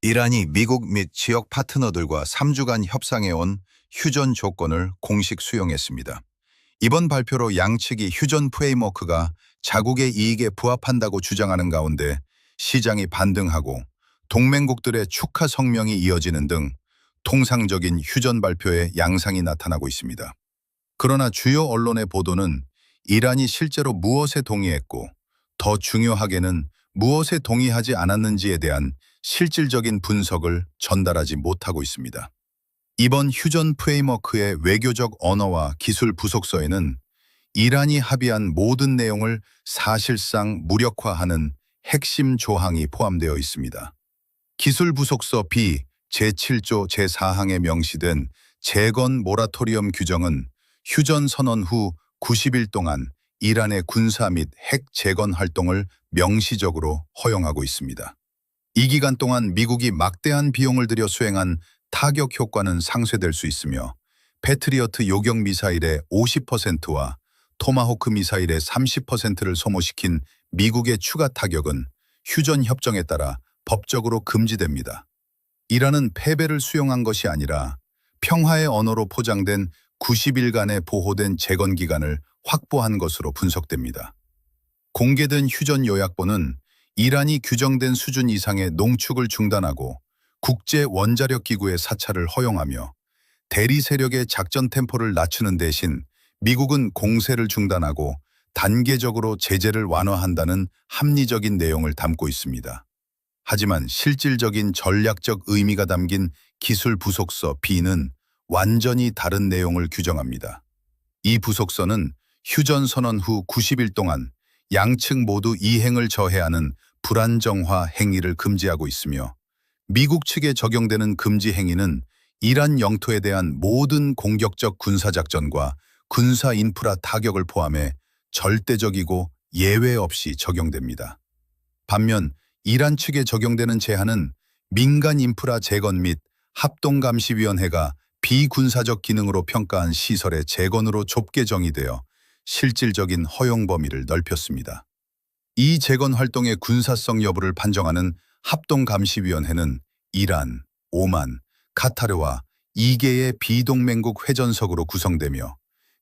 이란이 미국 및 지역 파트너들과 3주간 협상해온 휴전 조건을 공식 수용했습니다. 이번 발표로 양측이 휴전 프레임워크가 자국의 이익에 부합한다고 주장하는 가운데 시장이 반등하고 동맹국들의 축하 성명이 이어지는 등 통상적인 휴전 발표에 양상이 나타나고 있습니다. 그러나 주요 언론의 보도는 이란이 실제로 무엇에 동의했고 더 중요하게는 무엇에 동의하지 않았는지에 대한 실질적인 분석을 전달하지 못하고 있습니다. 이번 휴전 프레임워크의 외교적 언어와 기술 부속서에는 이란이 합의한 모든 내용을 사실상 무력화하는 핵심 조항이 포함되어 있습니다. 기술 부속서 B 제7조 제4항에 명시된 재건 모라토리엄 규정은 휴전 선언 후 90일 동안 이란의 군사 및 핵 재건 활동을 명시적으로 허용하고 있습니다. 이 기간 동안 미국이 막대한 비용을 들여 수행한 타격 효과는 상쇄될 수 있으며 패트리어트 요격 미사일의 50%와 토마호크 미사일의 30%를 소모시킨 미국의 추가 타격은 휴전 협정에 따라 법적으로 금지됩니다. 이란은 패배를 수용한 것이 아니라 평화의 언어로 포장된 90일간의 보호된 재건 기간을 확보한 것으로 분석됩니다. 공개된 휴전 요약본은 이란이 규정된 수준 이상의 농축을 중단하고 국제 원자력 기구의 사찰을 허용하며 대리 세력의 작전 템포를 낮추는 대신 미국은 공세를 중단하고 단계적으로 제재를 완화한다는 합리적인 내용을 담고 있습니다. 하지만 실질적인 전략적 의미가 담긴 기술 부속서 B는 완전히 다른 내용을 규정합니다. 이 부속서는 휴전 선언 후 90일 동안 양측 모두 이행을 저해하는 불안정화 행위를 금지하고 있으며 미국 측에 적용되는 금지 행위는 이란 영토에 대한 모든 공격적 군사작전과 군사 인프라 타격을 포함해 절대적이고 예외 없이 적용됩니다. 반면 이란 측에 적용되는 제한은 민간 인프라 재건 및 합동감시위원회가 비군사적 기능으로 평가한 시설의 재건으로 좁게 정의되어 실질적인 허용 범위를 넓혔습니다. 이 재건 활동의 군사성 여부를 판정하는 합동감시위원회는 이란, 오만, 카타르와 2개의 비동맹국 회전석으로 구성되며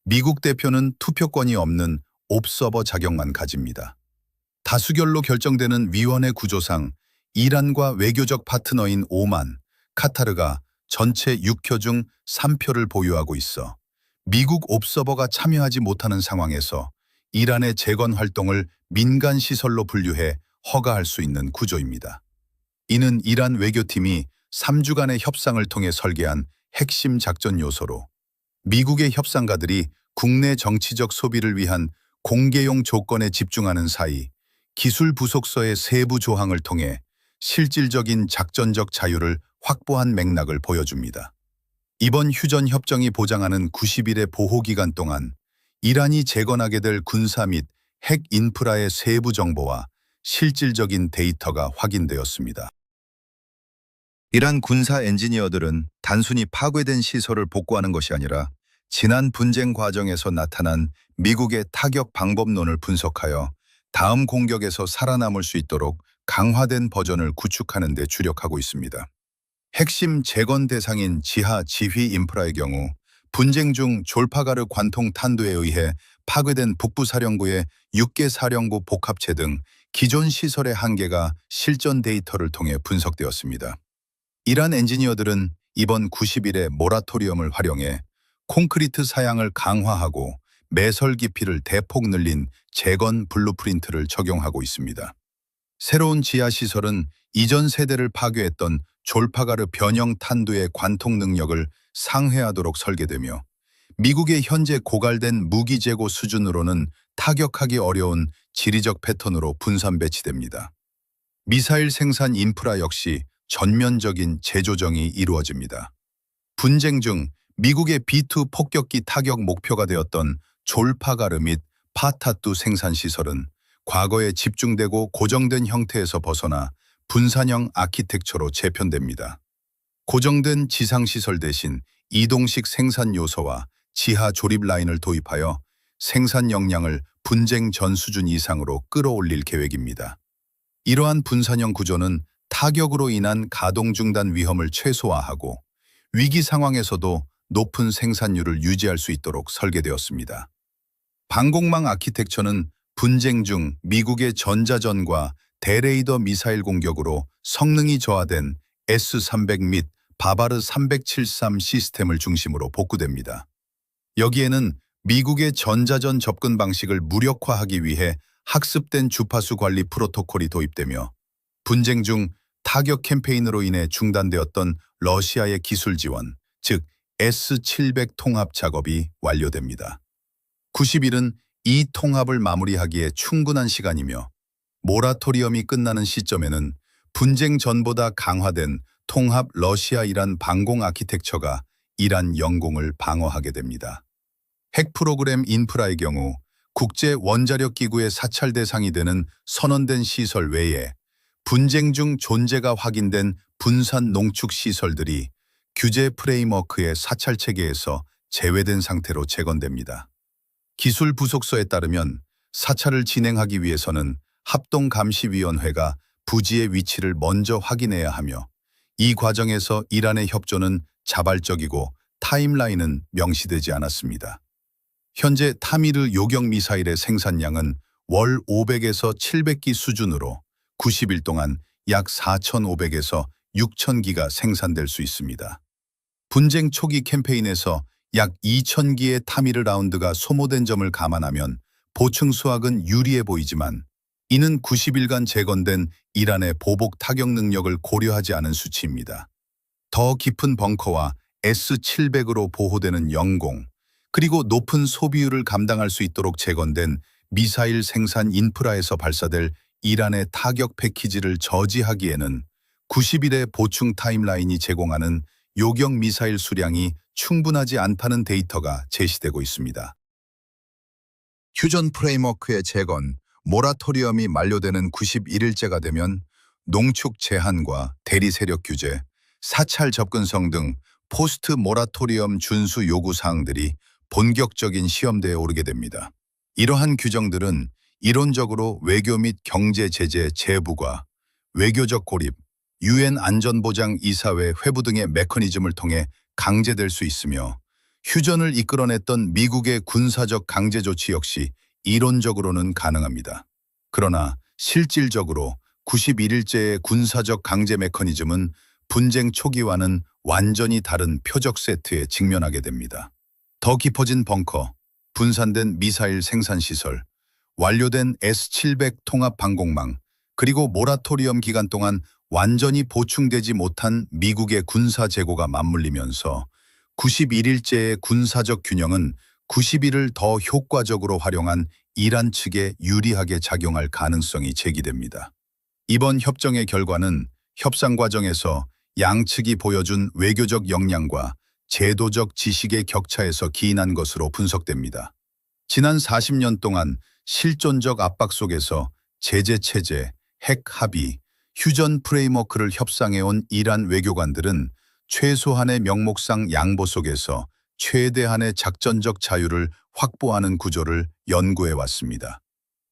미국 대표는 투표권이 없는 옵서버 자격만 가집니다. 다수결로 결정되는 위원회 구조상 이란과 외교적 파트너인 오만, 카타르가 전체 6표 중 3표를 보유하고 있어 미국 옵서버가 참여하지 못하는 상황에서 이란의 재건 활동을 민간 시설로 분류해 허가할 수 있는 구조입니다. 이는 이란 외교팀이 3주간의 협상을 통해 설계한 핵심 작전 요소로 미국의 협상가들이 국내 정치적 소비를 위한 공개용 조건에 집중하는 사이 기술 부속서의 세부 조항을 통해 실질적인 작전적 자유를 확보한 맥락을 보여줍니다. 이번 휴전 협정이 보장하는 90일의 보호기간 동안 이란이 재건하게 될 군사 및 핵 인프라의 세부 정보와 실질적인 데이터가 확인되었습니다. 이란 군사 엔지니어들은 단순히 파괴된 시설을 복구하는 것이 아니라 지난 분쟁 과정에서 나타난 미국의 타격 방법론을 분석하여 다음 공격에서 살아남을 수 있도록 강화된 버전을 구축하는 데 주력하고 있습니다. 핵심 재건 대상인 지하 지휘 인프라의 경우 분쟁 중 졸파가르 관통 탄두에 의해 파괴된 북부사령부의 6개 사령부 복합체 등 기존 시설의 한계가 실전 데이터를 통해 분석되었습니다. 이란 엔지니어들은 이번 90일의 모라토리엄을 활용해 콘크리트 사양을 강화하고 매설 깊이를 대폭 늘린 재건 블루프린트를 적용하고 있습니다. 새로운 지하시설은 이전 세대를 파괴했던 졸파가르 변형 탄두의 관통 능력을 상회하도록 설계되며 미국의 현재 고갈된 무기 재고 수준으로는 타격하기 어려운 지리적 패턴으로 분산 배치됩니다. 미사일 생산 인프라 역시 전면적인 재조정이 이루어집니다. 분쟁 중 미국의 B2 폭격기 타격 목표가 되었던 졸파가르 및 파타뚜 생산시설은 과거에 집중되고 고정된 형태에서 벗어나 분산형 아키텍처로 재편됩니다. 고정된 지상시설 대신 이동식 생산 요소와 지하 조립 라인을 도입하여 생산 역량을 분쟁 전 수준 이상으로 끌어올릴 계획입니다. 이러한 분산형 구조는 타격으로 인한 가동 중단 위험을 최소화하고 위기 상황에서도 높은 생산율을 유지할 수 있도록 설계되었습니다. 방공망 아키텍처는 분쟁 중 미국의 전자전과 대레이더 미사일 공격으로 성능이 저하된 S-300 및 바바르 373 시스템을 중심으로 복구됩니다. 여기에는 미국의 전자전 접근 방식을 무력화하기 위해 학습된 주파수 관리 프로토콜이 도입되며 분쟁 중 타격 캠페인으로 인해 중단되었던 러시아의 기술 지원, 즉 S-700 통합 작업이 완료됩니다. 90일은 이 통합을 마무리하기에 충분한 시간이며 모라토리엄이 끝나는 시점에는 분쟁 전보다 강화된 통합 러시아-이란 방공 아키텍처가 이란 영공을 방어하게 됩니다. 핵 프로그램 인프라의 경우 국제 원자력 기구의 사찰 대상이 되는 선언된 시설 외에 분쟁 중 존재가 확인된 분산 농축 시설들이 규제 프레임워크의 사찰 체계에서 제외된 상태로 재건됩니다. 기술 부속서에 따르면 사찰을 진행하기 위해서는 합동감시위원회가 부지의 위치를 먼저 확인해야 하며 이 과정에서 이란의 협조는 자발적이고 타임라인은 명시되지 않았습니다. 현재 타미르 요격 미사일의 생산량은 월 500에서 700기 수준으로 90일 동안 약 4,500에서 6,000기가 생산될 수 있습니다. 분쟁 초기 캠페인에서 약 2,000기의 타미르 라운드가 소모된 점을 감안하면 보충 수확은 유리해 보이지만 이는 90일간 재건된 이란의 보복 타격 능력을 고려하지 않은 수치입니다. 더 깊은 벙커와 S-700으로 보호되는 영공, 그리고 높은 소비율을 감당할 수 있도록 재건된 미사일 생산 인프라에서 발사될 이란의 타격 패키지를 저지하기에는 90일의 보충 타임라인이 제공하는 요격 미사일 수량이 충분하지 않다는 데이터가 제시되고 있습니다. 휴전 프레임워크의 재건, 모라토리엄이 만료되는 91일째가 되면 농축 제한과 대리 세력 규제, 사찰 접근성 등 포스트 모라토리엄 준수 요구 사항들이 본격적인 시험대에 오르게 됩니다. 이러한 규정들은 이론적으로 외교 및 경제 제재 재부과 외교적 고립, 유엔 안전보장 이사회 회부 등의 메커니즘을 통해 강제될 수 있으며 휴전을 이끌어냈던 미국의 군사적 강제 조치 역시 이론적으로는 가능합니다. 그러나 실질적으로 91일째의 군사적 강제 메커니즘은 분쟁 초기와는 완전히 다른 표적 세트에 직면하게 됩니다. 더 깊어진 벙커, 분산된 미사일 생산시설, 완료된 S-700 통합 방공망, 그리고 모라토리엄 기간 동안 완전히 보충되지 못한 미국의 군사 재고가 맞물리면서 91일째의 군사적 균형은 90일을 더 효과적으로 활용한 이란 측에 유리하게 작용할 가능성이 제기됩니다. 이번 협정의 결과는 협상 과정에서 양측이 보여준 외교적 역량과 제도적 지식의 격차에서 기인한 것으로 분석됩니다. 지난 40년 동안 실존적 압박 속에서 제재 체제, 핵 합의, 휴전 프레임워크를 협상해온 이란 외교관들은 최소한의 명목상 양보 속에서 최대한의 작전적 자유를 확보하는 구조를 연구해왔습니다.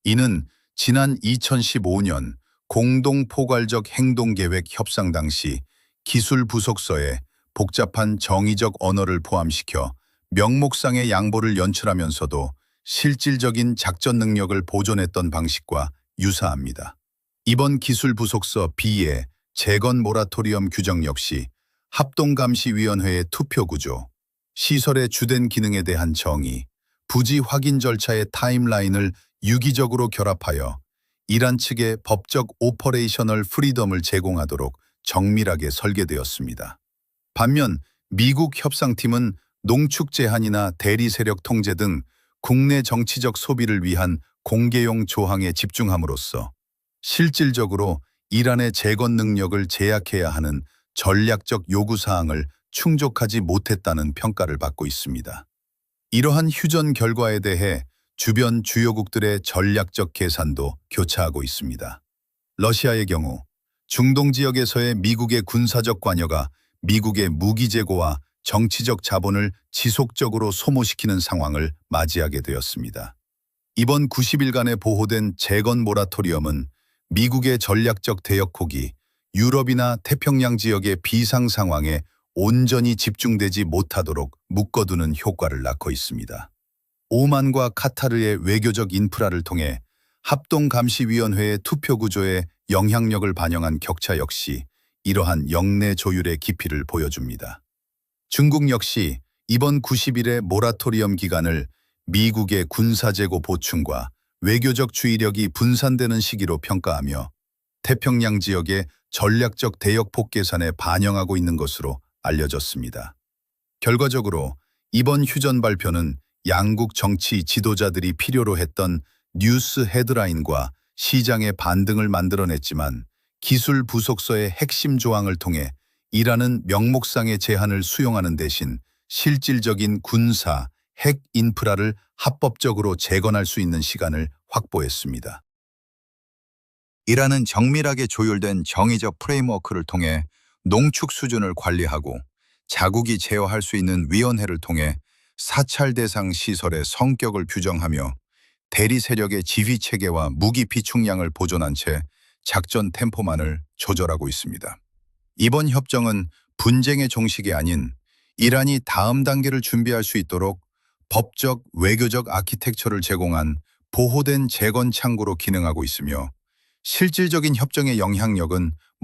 이는 지난 2015년 공동포괄적 행동계획 협상 당시 기술 부속서에 복잡한 정의적 언어를 포함시켜 명목상의 양보를 연출하면서도 실질적인 작전 능력을 보존했던 방식과 유사합니다. 이번 기술 부속서 B의 재건 모라토리엄 규정 역시 합동감시위원회의 투표 구조, 시설의 주된 기능에 대한 정의, 부지 확인 절차의 타임라인을 유기적으로 결합하여 이란 측에 법적 오퍼레이셔널 프리덤을 제공하도록 정밀하게 설계되었습니다. 반면 미국 협상팀은 농축 제한이나 대리 세력 통제 등 국내 정치적 소비를 위한 공개용 조항에 집중함으로써 실질적으로 이란의 재건 능력을 제약해야 하는 전략적 요구사항을 충족하지 못했다는 평가를 받고 있습니다. 이러한 휴전 결과에 대해 주변 주요국들의 전략적 계산도 교차하고 있습니다. 러시아의 경우 중동 지역에서의 미국의 군사적 관여가 미국의 무기 재고와 정치적 자본을 지속적으로 소모시키는 상황을 맞이하게 되었습니다. 이번 90일간의 보호된 재건 모라토리엄은 미국의 전략적 대역폭이 유럽이나 태평양 지역의 비상 상황에 온전히 집중되지 못하도록 묶어두는 효과를 낳고 있습니다. 오만과 카타르의 외교적 인프라를 통해 합동감시위원회의 투표 구조에 영향력을 반영한 격차 역시 이러한 영내 조율의 깊이를 보여줍니다. 중국 역시 이번 90일의 모라토리엄 기간을 미국의 군사재고 보충과 외교적 주의력이 분산되는 시기로 평가하며 태평양 지역의 전략적 대역폭 계산에 반영하고 있는 것으로 알려졌습니다. 결과적으로 이번 휴전 발표는 양국 정치 지도자들이 필요로 했던 뉴스 헤드라인과 시장의 반등을 만들어냈지만 기술 부속서의 핵심 조항을 통해 이라는 명목상의 제한을 수용하는 대신 실질적인 군사, 핵 인프라를 합법적으로 재건할 수 있는 시간을 확보했습니다. 이라는 정밀하게 조율된 정의적 프레임워크를 통해 농축 수준을 관리하고 자국이 제어할 수 있는 위원회를 통해 사찰 대상 시설의 성격을 규정하며 대리 세력의 지휘 체계와 무기 비축량을 보존한 채 작전 템포만을 조절하고 있습니다. 이번 협정은 분쟁의 종식이 아닌 이란이 다음 단계를 준비할 수 있도록 법적, 외교적 아키텍처를 제공한 보호된 재건 창구로 기능하고 있으며 실질적인 협정의 영향력은